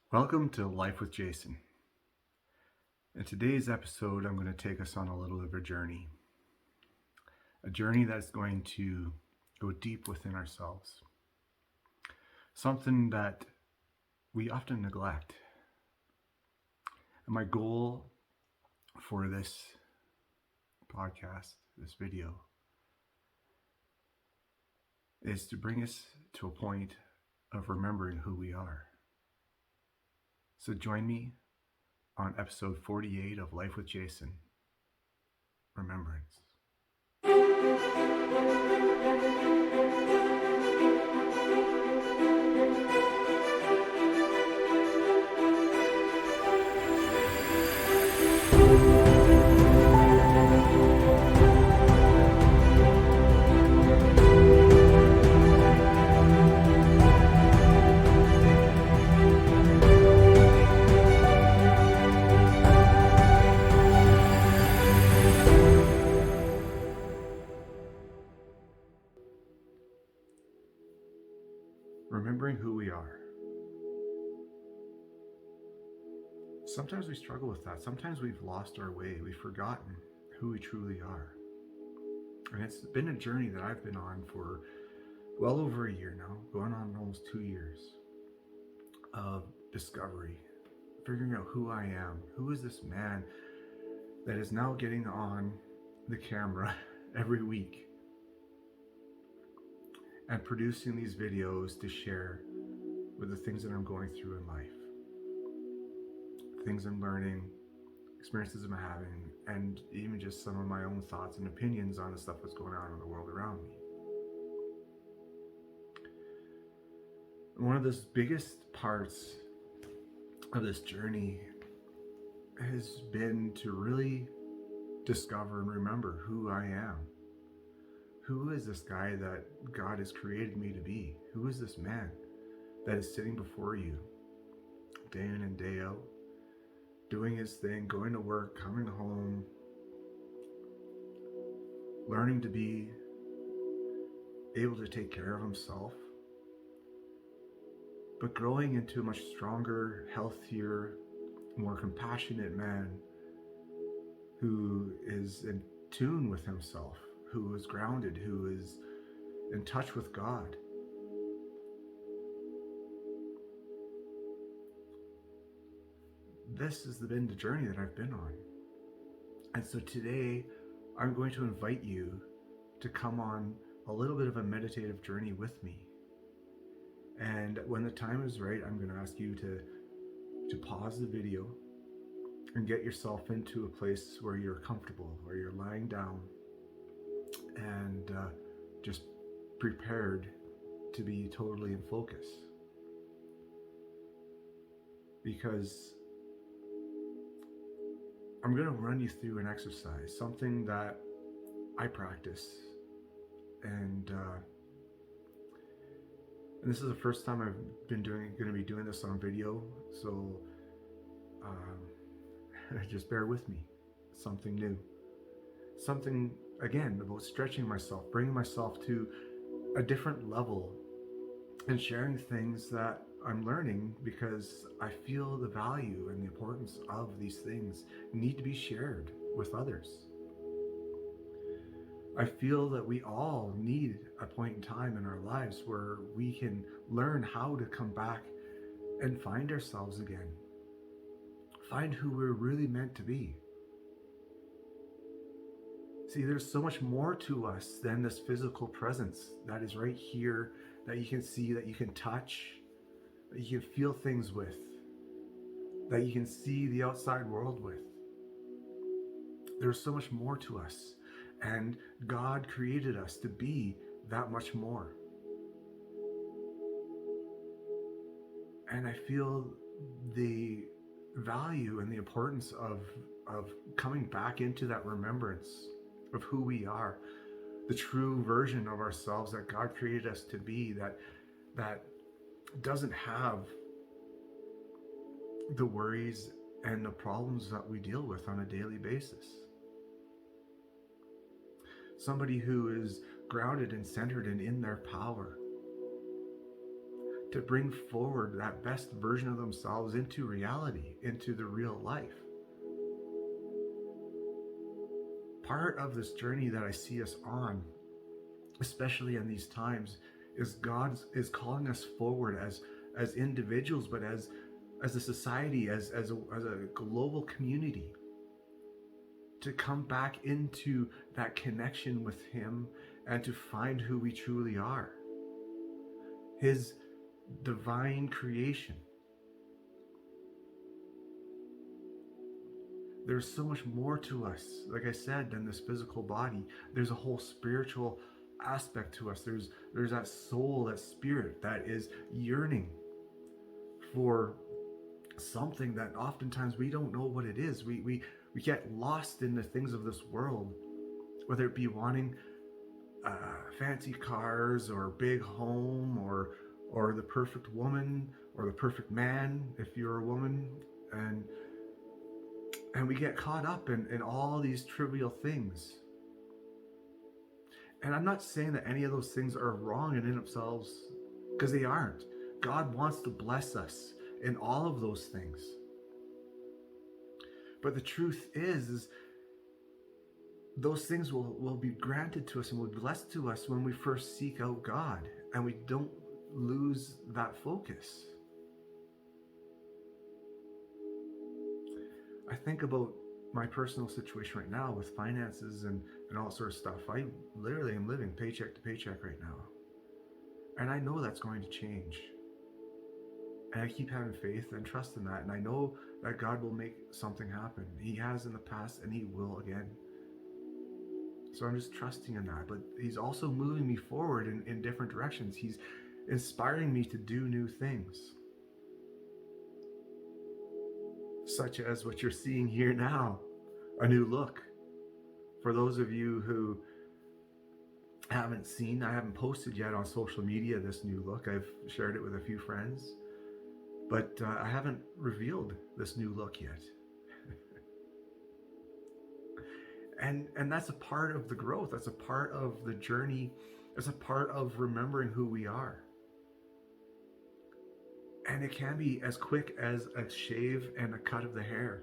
Welcome to Life with Jason. In today's episode, I'm going to take us on a little bit of a journey that's going to go deep within ourselves, something that we often neglect. And my goal for this podcast, this video, is to bring us to a point of remembering who we are. So join me on episode 48 of Life with Jason, Remembrance. Remembering who we are. Sometimes we struggle with that. Sometimes we've lost our way. We've forgotten who we truly are. And it's been a journey that I've been on for well over a year now, going on almost 2 years of discovery, figuring out who I am. Who is this man that is now getting on the camera every week and producing these videos to share with the things that I'm going through in life, things I'm learning, experiences I'm having, and even just some of my own thoughts and opinions on the stuff that's going on in the world around me. One of the biggest parts of this journey has been to really discover and remember who I am. Who is this guy that God has created me to be? Who is this man that is sitting before you day in and day out, doing his thing, going to work, coming home, learning to be able to take care of himself, but growing into a much stronger, healthier, more compassionate man who is in tune with himself, who is grounded, who is in touch with God. This has been the journey that I've been on. And so today, I'm going to invite you to come on a little bit of a meditative journey with me. And when the time is right, I'm going to ask you to pause the video and get yourself into a place where you're comfortable, where you're lying down and just prepared to be totally in focus. Because I'm going to run you through an exercise, something that I practice, and this is the first time I've been going to be doing this on video, so just bear with me. Something new, something again about stretching myself, bringing myself to a different level, and sharing things that I'm learning, because I feel the value and the importance of these things need to be shared with others. I feel that we all need a point in time in our lives where we can learn how to come back and find ourselves again. Find who we're really meant to be. See, there's so much more to us than this physical presence that is right here, that you can see, that you can touch, that you can feel things with, that you can see the outside world with. There's so much more to us, and God created us to be that much more. And I feel the value and the importance of coming back into that remembrance of who we are, the true version of ourselves that God created us to be, that doesn't have the worries and the problems that we deal with on a daily basis. Somebody who is grounded and centered and in their power, to bring forward that best version of themselves into reality, into the real life. Part of this journey that I see us on, especially in these times, is God is calling us forward as individuals, but as a society, as a global community, to come back into that connection with Him and to find who we truly are, His divine creation. There's so much more to us, like I said, than this physical body. There's a whole spiritual aspect to us. There's that soul, that spirit that is yearning for something that oftentimes we don't know what it is. We get lost in the things of this world, whether it be wanting fancy cars or big home or the perfect woman or the perfect man if you're a woman, and we get caught up in all these trivial things. And I'm not saying that any of those things are wrong in themselves, because they aren't. God wants to bless us in all of those things. But the truth is those things will be granted to us and will be blessed to us when we first seek out God and we don't lose that focus. I think about my personal situation right now with finances and all sort of stuff. I literally am living paycheck to paycheck right now. And I know that's going to change. And I keep having faith and trust in that. And I know that God will make something happen. He has in the past and He will again. So I'm just trusting in that. But He's also moving me forward in different directions. He's inspiring me to do new things, such as what you're seeing here now, a new look. For those of you who haven't seen, I haven't posted yet on social media this new look. I've shared it with a few friends, but I haven't revealed this new look yet. and that's a part of the growth. That's a part of the journey. It's a part of remembering who we are. And it can be as quick as a shave and a cut of the hair.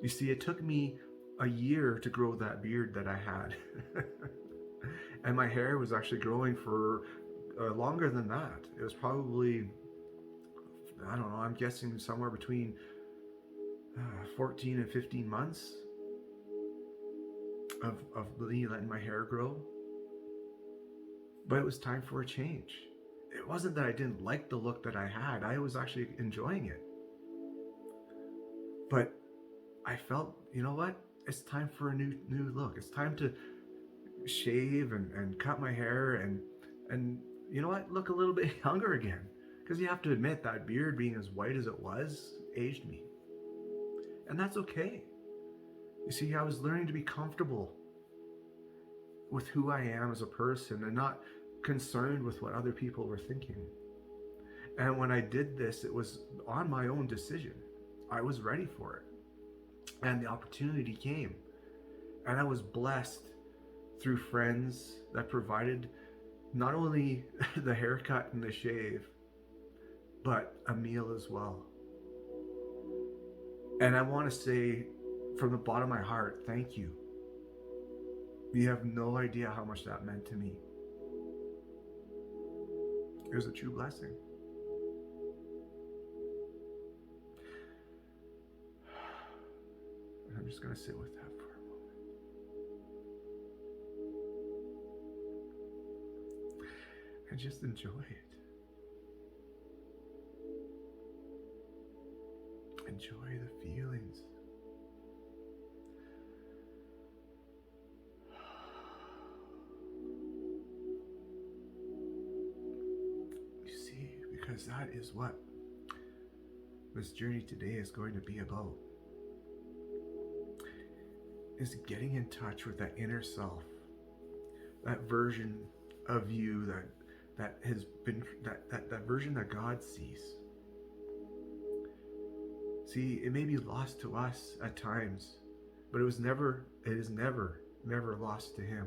You see, it took me a year to grow that beard that I had. And my hair was actually growing for longer than that. It was probably, I don't know, I'm guessing somewhere between 14 and 15 months of me letting my hair grow. But it was time for a change. It wasn't that I didn't like the look that I had. I was actually enjoying it. But I felt, you know what? It's time for a new look. It's time to shave and cut my hair and you know what? Look a little bit younger again. Because you have to admit that beard being as white as it was aged me. And that's okay. You see, I was learning to be comfortable with who I am as a person and not concerned with what other people were thinking. And when I did this, it was on my own decision. I was ready for it. And the opportunity came. And I was blessed through friends that provided not only the haircut and the shave, but a meal as well. And I want to say from the bottom of my heart, thank you. You have no idea how much that meant to me. It was a true blessing. And I'm just going to sit with that for a moment. And just enjoy it. Enjoy the feelings. You see, because that is what this journey today is going to be about. Is getting in touch with that inner self, that version of you that has been that version that God sees. See, it may be lost to us at times, but it is never lost to Him.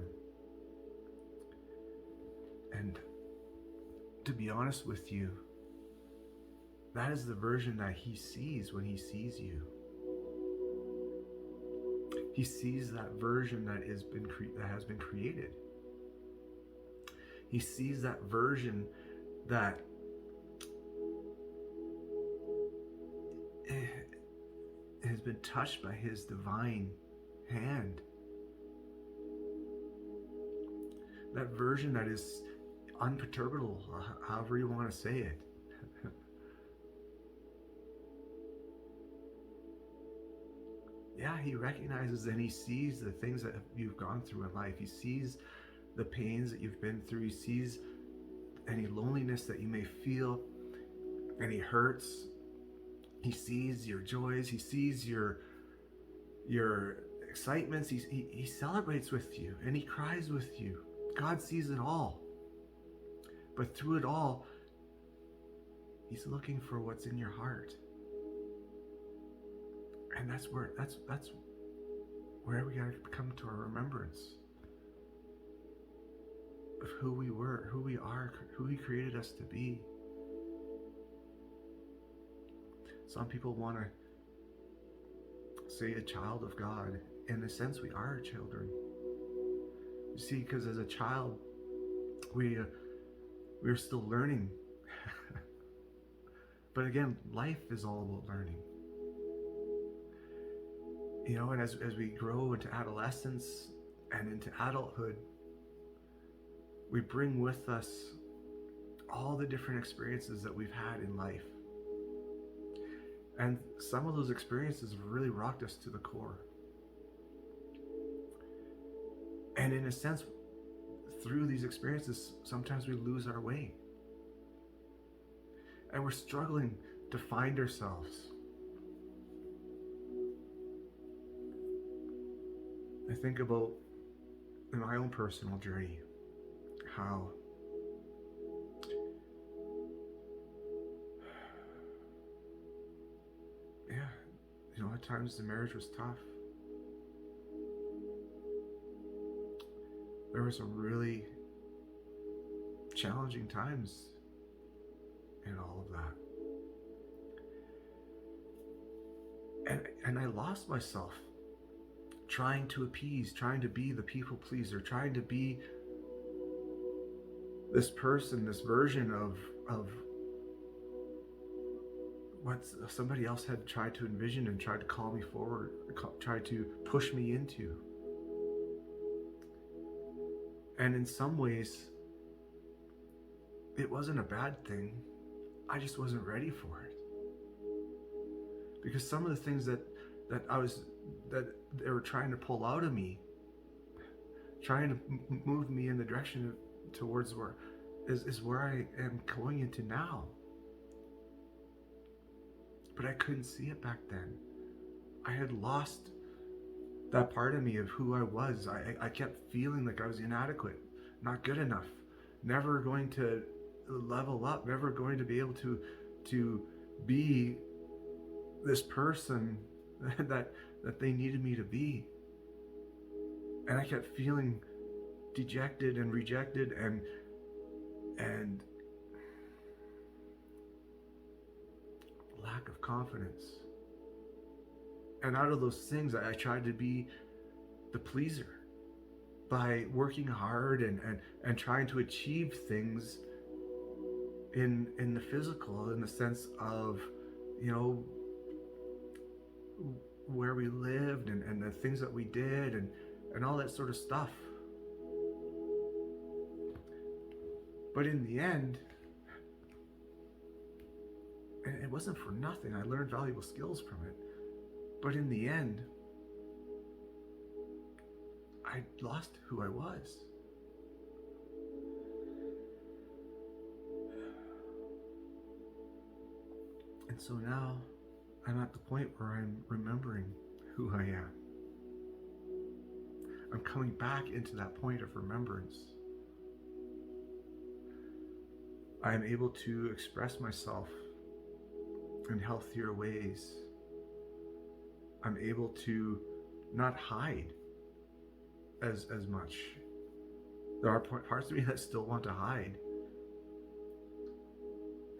And to be honest with you, that is the version that he sees when he sees you. He sees that version that has been created. He sees that version that has been touched by his divine hand. That version that is unperturbable, however you want to say it. Yeah, he recognizes and he sees the things that you've gone through in life. He sees the pains that you've been through. He sees any loneliness that you may feel, any hurts. He sees your joys. He sees your excitements. He celebrates with you and he cries with you. God sees it all. But through it all, he's looking for what's in your heart. And that's where we got to come to our remembrance of who we were, who we are, who he created us to be. Some people want to say a child of God. In a sense, we are children. You see, because as a child, we're still learning. But again, life is all about learning. You know, and as we grow into adolescence and into adulthood, we bring with us all the different experiences that we've had in life. And some of those experiences have really rocked us to the core. And in a sense, through these experiences, sometimes we lose our way. And we're struggling to find ourselves. I think about in my own personal journey, how at times the marriage was tough. There were some really challenging times in all of that. And I lost myself trying to appease, trying to be the people pleaser, trying to be this person, this version of what somebody else had tried to envision and tried to call me forward, tried to push me into. And in some ways, it wasn't a bad thing. I just wasn't ready for it. Because some of the things that they were trying to pull out of me, trying to move me in the direction towards where I am going into now. But I couldn't see it back then. I had lost that part of me of who I was. I kept feeling like I was inadequate, not good enough, never going to level up, never going to be able to be this person that they needed me to be. And I kept feeling dejected and rejected and lack of confidence. And out of those things, I tried to be the pleaser by working hard and trying to achieve things in the physical, in the sense of, you know, where we lived and the things that we did and all that sort of stuff. But in the end, and it wasn't for nothing, I learned valuable skills from it. But in the end, I lost who I was. And so now I'm at the point where I'm remembering who I am. I'm coming back into that point of remembrance. I'm able to express myself in healthier ways. I'm able to not hide as much. There are parts of me that still want to hide.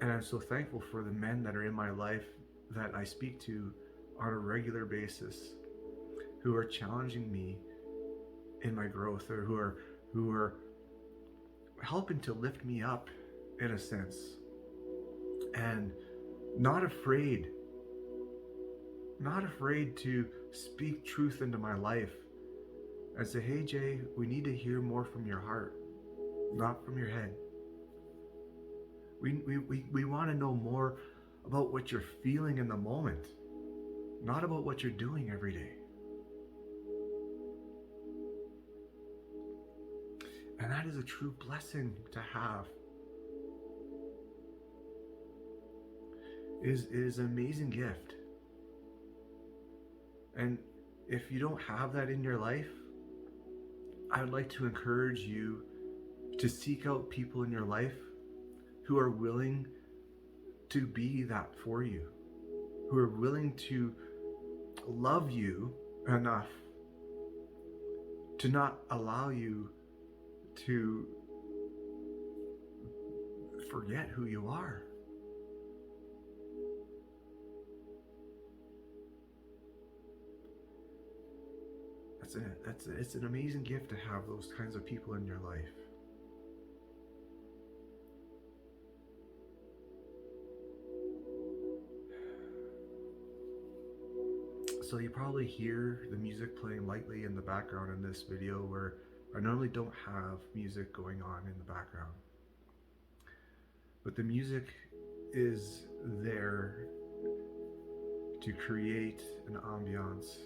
And I'm so thankful for the men that are in my life that I speak to on a regular basis, who are challenging me in my growth, or who are helping to lift me up in a sense, and not afraid not afraid to speak truth into my life and say, hey Jay, we need to hear more from your heart, not from your head. We want to know more about what you're feeling in the moment, not about what you're doing every day. And that is a true blessing to have. It is an amazing gift. And if you don't have that in your life, I would like to encourage you to seek out people in your life who are willing to be that for you, who are willing to love you enough to not allow you to forget who you are. It's an amazing gift to have those kinds of people in your life. So you probably hear the music playing lightly in the background in this video, where I normally don't have music going on in the background. But the music is there to create an ambiance.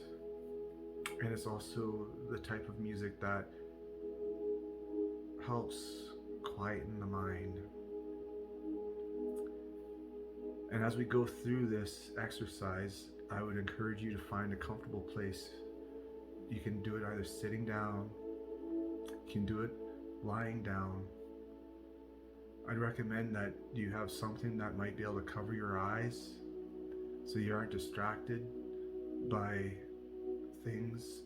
And it's also the type of music that helps quieten the mind. And as we go through this exercise, I would encourage you to find a comfortable place. You can do it either sitting down, you can do it lying down. I'd recommend that you have something that might be able to cover your eyes so you aren't distracted by things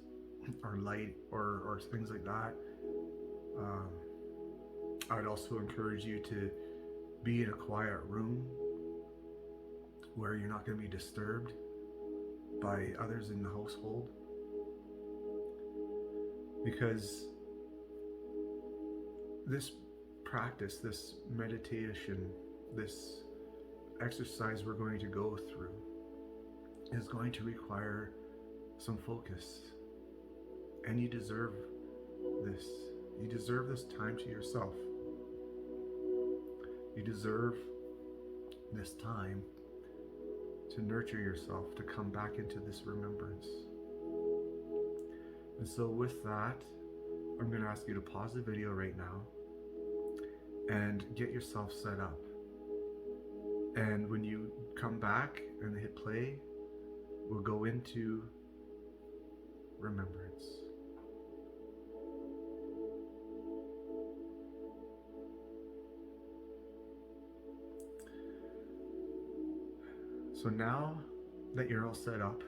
or light or things like that. I would also encourage you to be in a quiet room where you're not going to be disturbed by others in the household, because this practice, this meditation, this exercise we're going to go through is going to require some focus, and you deserve this. You deserve this time to yourself. You deserve this time to nurture yourself, to come back into this remembrance. And so with that, I'm going to ask you to pause the video right now and get yourself set up. And when you come back and hit play, we'll go into remembrance. So now that you're all set up,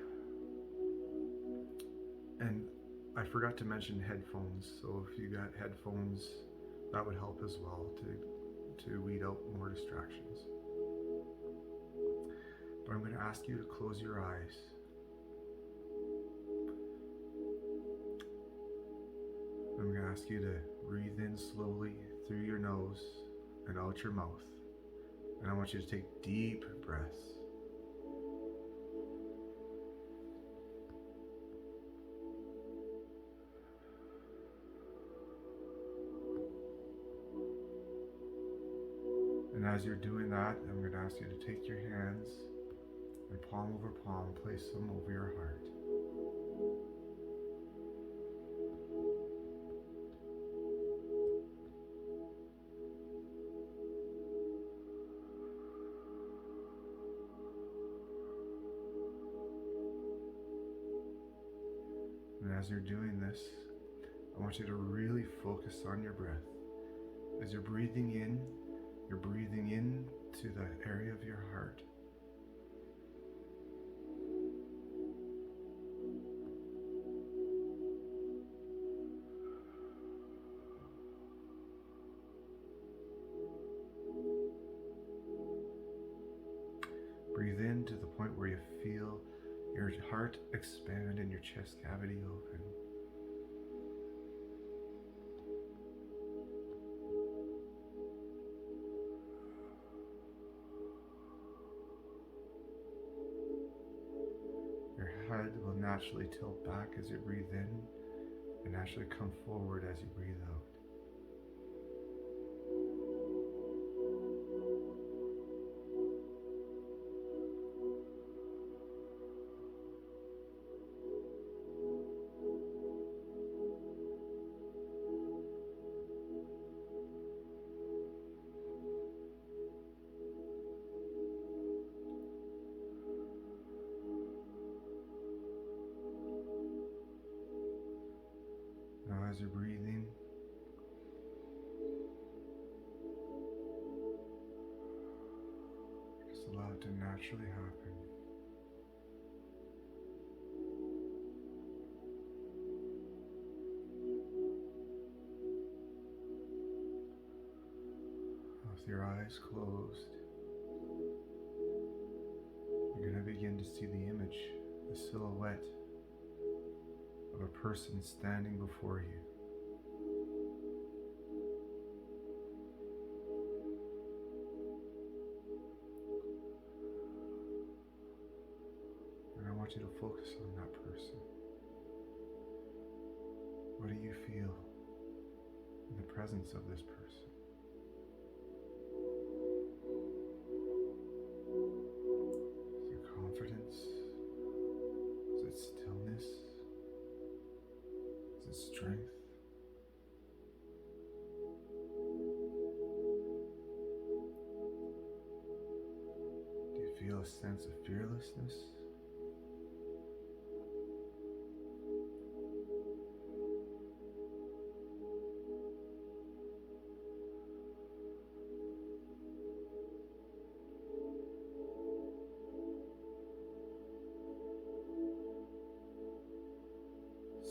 and I forgot to mention headphones, so if you got headphones, that would help as well to weed out more distractions. But I'm going to ask you to close your eyes. I'm going to ask you to breathe in slowly through your nose and out your mouth. And I want you to take deep breaths. And as you're doing that, I'm going to ask you to take your hands and palm over palm, place them over your heart. And as you're doing this, I want you to really focus on your breath. As you're breathing in, you're breathing in to the area of your heart. Breathe in to the point where you feel your heart expand and your chest cavity open. Your head will naturally tilt back as you breathe in and naturally come forward as you breathe out. Now as you're breathing, just allow it to naturally happen. With your eyes closed, you're going to begin to see the image, the silhouette of a person standing before you. And I want you to focus on that person. What do you feel in the presence of this person? Is there confidence? Is it stillness? Is it strength? Do you feel a sense of fearlessness?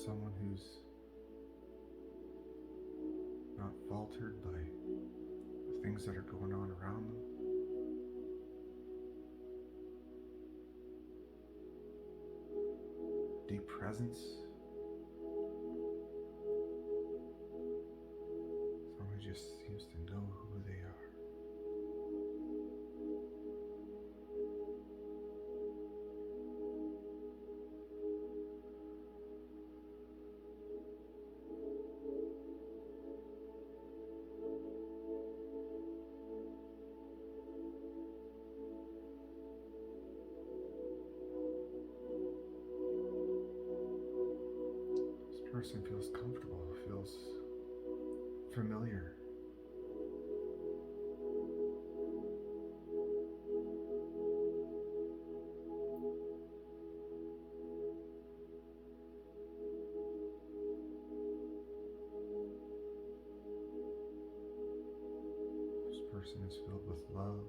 Someone who's not faltered by the things that are going on around them. Deep presence. Someone who just seems to know who they are. Person feels comfortable, feels familiar. This person is filled with love,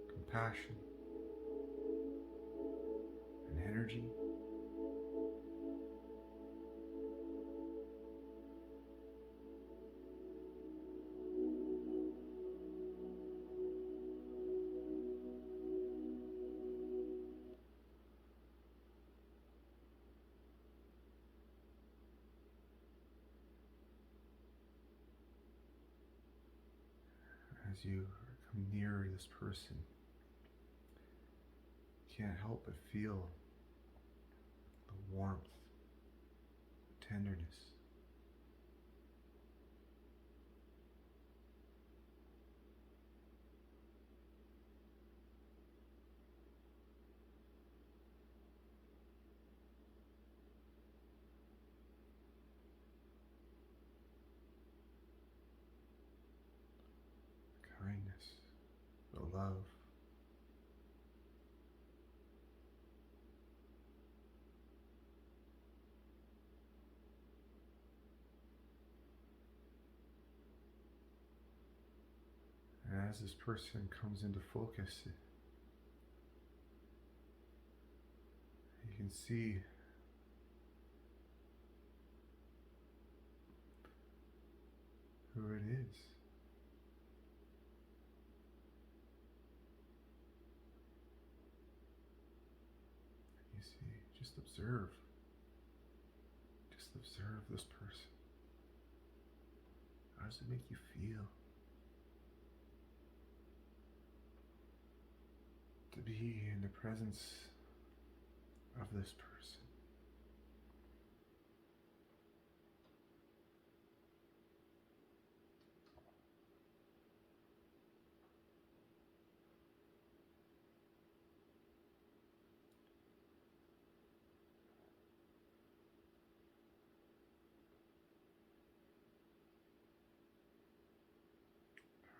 compassion, and energy. As you come nearer this person, you can't help but feel the warmth, the tenderness. Kindness, the love. And as this person comes into focus, you can see who it is. observe. Just observe this person. How does it make you feel to be in the presence of this person?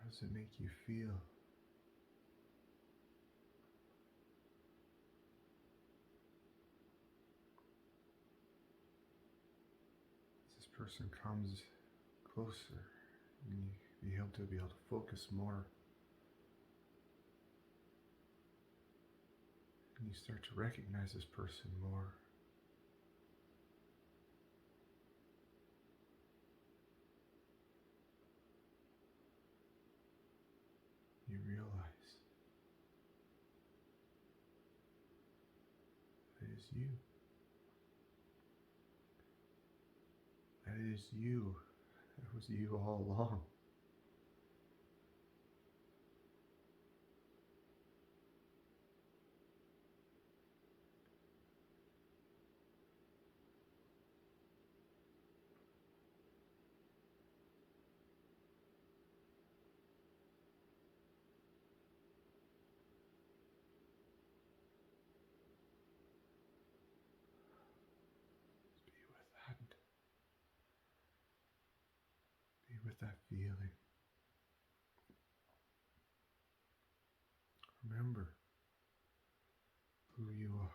How does it make you feel? As this person comes closer, and you be able to focus more, and you start to recognize this person more. You realize that it is you. That it is you. That was you all along. Be with that feeling. Remember who you are.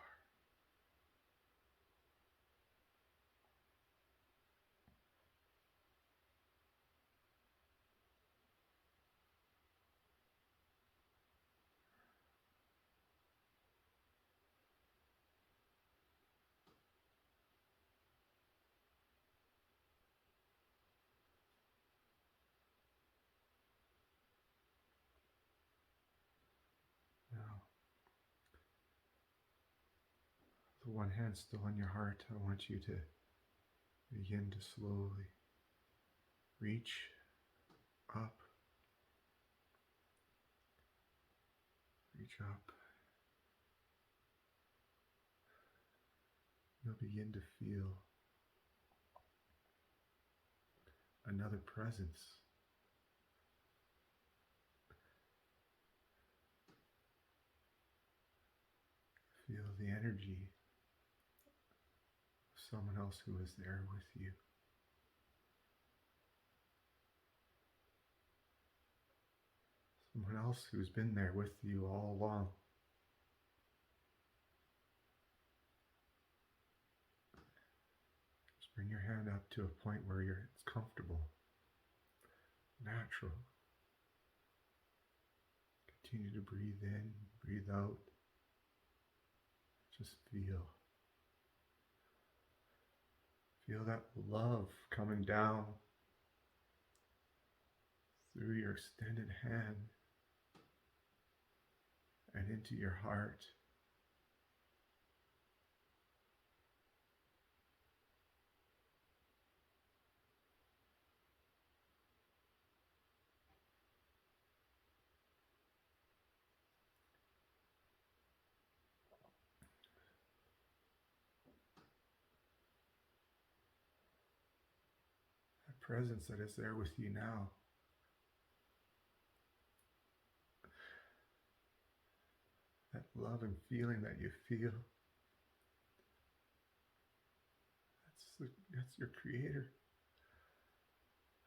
Now, with one hand still on your heart, I want you to begin to slowly reach up. Reach up. You'll begin to feel another presence. Feel the energy of someone else who is there with you. Someone else who's been there with you all along. Just bring your hand up to a point where it's comfortable, natural. Continue to breathe in, breathe out. Just feel. Feel that love coming down through your extended hand and into your heart. That presence that is there with you now. That love and feeling that you feel. That's your Creator.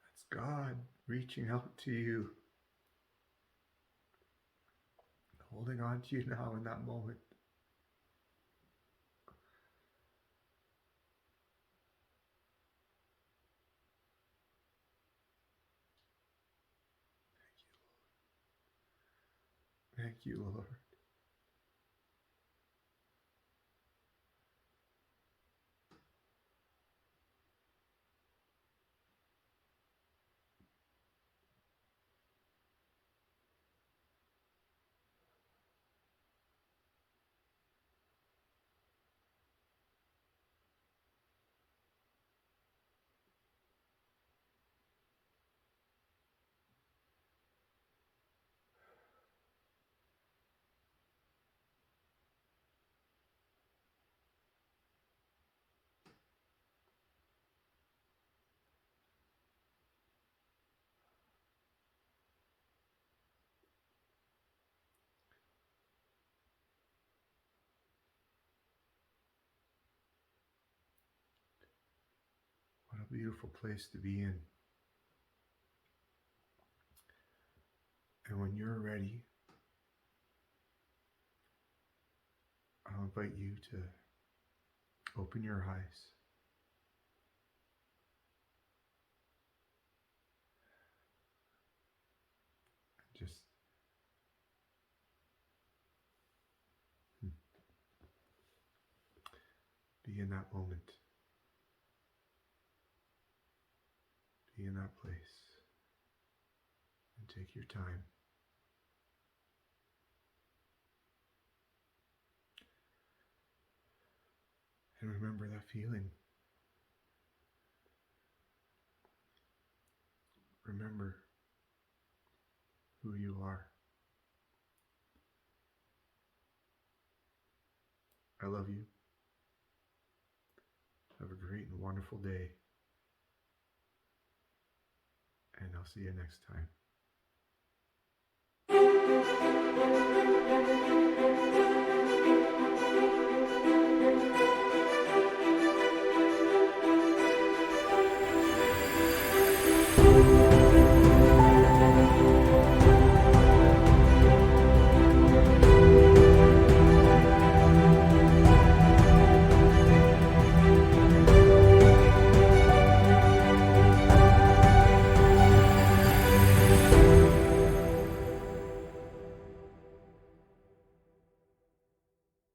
That's God reaching out to you, holding on to you now in that moment. Thank you, Lord. beautiful place to be in. And when you're ready, I'll invite you to open your eyes. Just be in that moment. Be in that place. And take your time. And remember that feeling. Remember who you are. I love you. Have a great and wonderful day. And I'll see you next time.